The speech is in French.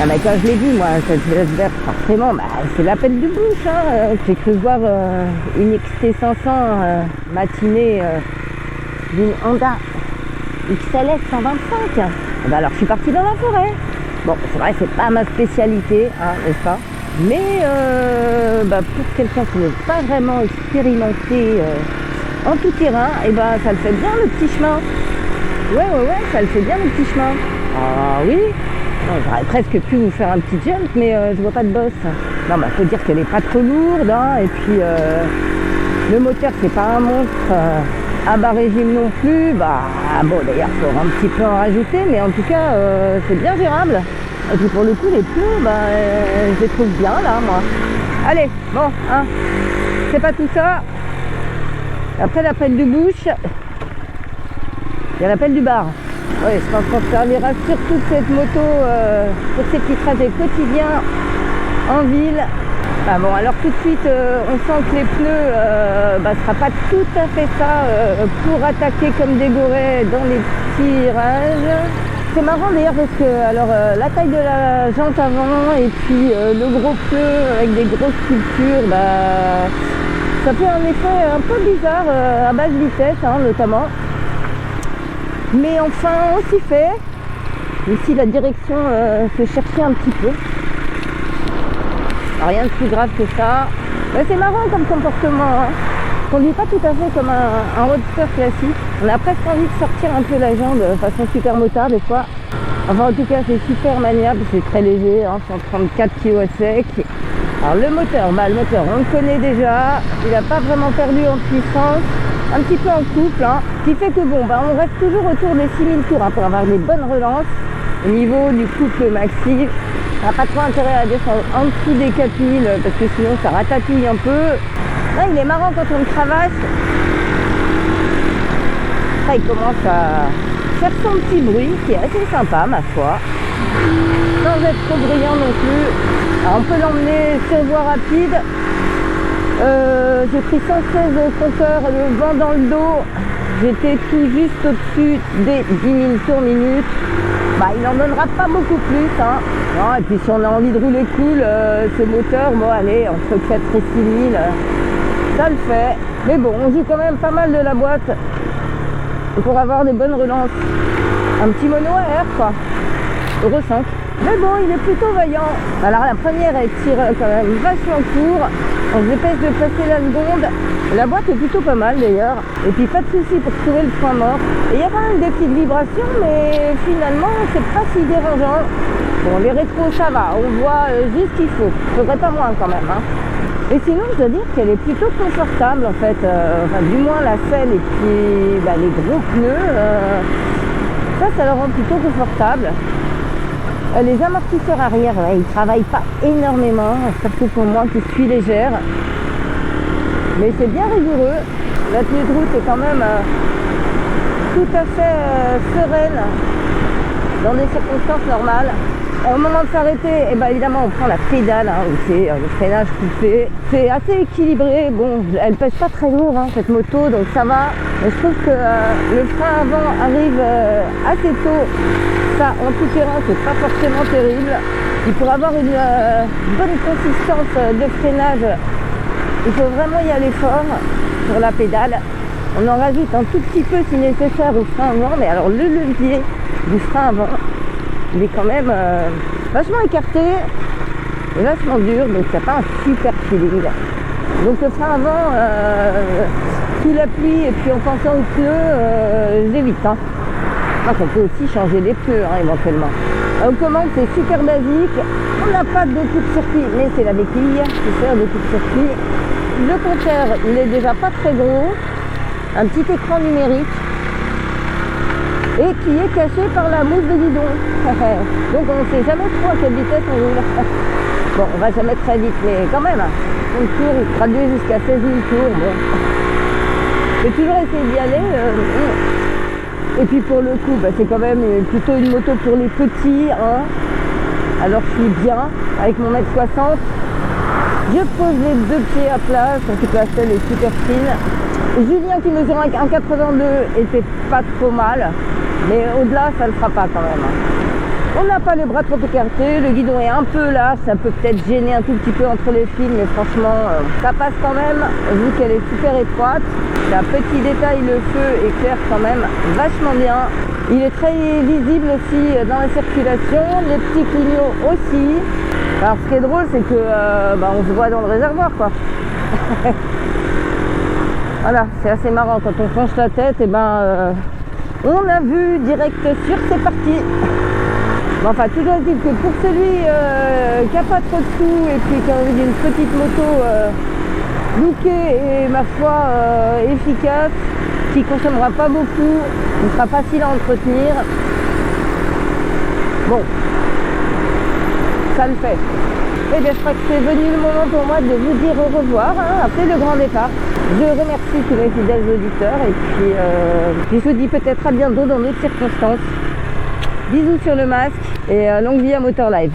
Ah bah, quand je l'ai vu, moi, cette Jeep verte, forcément, bah, c'est la peine de bouche. Hein. J'ai cru voir une XT500 matinée d'une Honda XLS 125. Ah bah, alors, je suis partie dans la forêt. Bon, c'est vrai, c'est pas ma spécialité, hein, n'est-ce pas? Mais bah, pour quelqu'un qui n'est pas vraiment expérimenté en tout terrain, et ben ça le fait bien le petit chemin. Ouais, ça le fait bien le petit chemin. Ah oui. Non, j'aurais presque pu vous faire un petit jump, mais je vois pas de bosse. Non, bah faut dire qu'elle est pas trop lourde, hein, et puis le moteur c'est pas un monstre à bas régime non plus. Bah bon, d'ailleurs faut un petit peu en rajouter, mais en tout cas c'est bien gérable. Et puis pour le coup les pneus, bah je les trouve bien là, moi. Allez, bon, hein, c'est pas tout ça. Après la pelle de bouche, il y a la pelle du bar. Oui, je pense qu'on servira surtout de cette moto pour ces petits trajets quotidiens en ville. Ah bon, alors tout de suite, on sent que les pneus ne sera pas tout à fait ça pour attaquer comme des gourets dans les petits virages. C'est marrant d'ailleurs parce que alors, la taille de la jante avant et puis le gros pneu avec des grosses sculptures, bah, ça fait un effet un peu bizarre à basse vitesse, hein, notamment. Mais enfin, on s'y fait. Ici, la direction se cherchait un petit peu. Alors, rien de plus grave que ça. Mais c'est marrant comme comportement. Hein. On ne conduit pas tout à fait comme un roadster classique. On a presque envie de sortir un peu la jambe de façon super motard des fois. Enfin, en tout cas, c'est super maniable. C'est très léger, hein, 134 kg à sec. Alors le moteur, on le connaît déjà, il n'a pas vraiment perdu en puissance, un petit peu en couple, hein, ce qui fait que bon, bah, on reste toujours autour des 6000 tours hein, pour avoir des bonnes relances. Au niveau du couple maxi, ça n'a pas trop intérêt à descendre en dessous des 4000 parce que sinon ça ratatouille un peu. Là il est marrant quand on le cravache, ça il commence à faire son petit bruit qui est assez sympa ma foi, sans être trop brillant non plus. Alors, on peut l'emmener sur voie rapide. J'ai pris 116 au compteur, le vent dans le dos. J'étais tout juste au-dessus des 10 000 tours minute. Bah, il n'en donnera pas beaucoup plus. Hein. Non, et puis si on a envie de rouler cool, ce moteur, bon allez, entre 4 et 6 000, ça le fait. Mais bon, on joue quand même pas mal de la boîte pour avoir des bonnes relances. Un petit mono à air quoi. Euro 5. Mais bon, il est plutôt vaillant. Alors la première, elle tire quand même vachement court. On se dépêche de passer la seconde. La boîte est plutôt pas mal d'ailleurs. Et puis pas de soucis pour trouver le frein mort. Et il y a quand même des petites vibrations, mais finalement, c'est pas si dérangeant. Bon, les rétros, ça va. On voit juste ce qu'il faut. Faudrait pas moins quand même. Hein. Et sinon, je dois dire qu'elle est plutôt confortable en fait. Enfin, du moins la selle et puis bah, les gros pneus. Ça le rend plutôt confortable. Les amortisseurs arrière, ouais, ils ne travaillent pas énormément, surtout pour moi qui suis légère. Mais c'est bien rigoureux. La tenue de route est quand même tout à fait sereine dans des circonstances normales. Au moment de s'arrêter, eh ben, évidemment, on prend la pédale, hein, où c'est le freinage coupé. C'est assez équilibré. Bon, elle pèse pas très lourd, hein, cette moto, donc ça va. Mais je trouve que le frein avant arrive assez tôt. Ça, en tout terrain, c'est pas forcément terrible. Et pour avoir une bonne consistance de freinage, il faut vraiment y aller fort sur la pédale. On en rajoute un tout petit peu si nécessaire au frein avant, mais alors le levier du frein avant, il est quand même vachement écarté et vachement dur, donc ça n'a pas un super feeling. Donc le frein avant, sous la pluie et puis en pensant aux pneus, j'évite. Hein. Donc on peut aussi changer les pneus hein, éventuellement. Aux commandes c'est super basique, on n'a pas de coupe-circuit, mais c'est la béquille qui sert de coupe-circuit. Le compteur il est déjà pas très gros, un petit écran numérique et qui est caché par la mousse de guidon. Donc on ne sait jamais trop à quelle vitesse on roule. Bon, on va jamais très vite, mais quand même, on tour, il traduit jusqu'à 16 000 tours. Bon. J'ai toujours essayé d'y aller. Et puis pour le coup, bah, c'est quand même plutôt une moto pour les petits. Hein. Alors je suis bien avec mon 1m60. Je pose les deux pieds à plat, surtout que la selle est super fine. Julien qui mesure 1,82 était pas trop mal, mais au-delà ça le fera pas quand même. On n'a pas les bras trop écartés, le guidon est un peu là, ça peut peut-être gêner un tout petit peu entre les fils, mais franchement, ça passe quand même, vu qu'elle est super étroite. C'est un petit détail, le feu éclaire quand même vachement bien. Il est très visible aussi dans la circulation, les petits clignots aussi. Alors ce qui est drôle, c'est que on se voit dans le réservoir, quoi. Voilà, c'est assez marrant, quand on penche la tête, et on a vu direct sur, c'est parti. Mais enfin, toujours est-il que pour celui qui n'a pas trop de sous et puis qui a envie d'une petite moto lookée et ma foi efficace, qui ne consommera pas beaucoup, qui sera facile à entretenir, bon, ça le fait. Et bien je crois que c'est venu le moment pour moi de vous dire au revoir, après le grand départ. Je remercie tous mes fidèles auditeurs et puis je vous dis peut-être à bientôt dans d'autres circonstances. Bisous sur le masque et longue vie à Motor Live.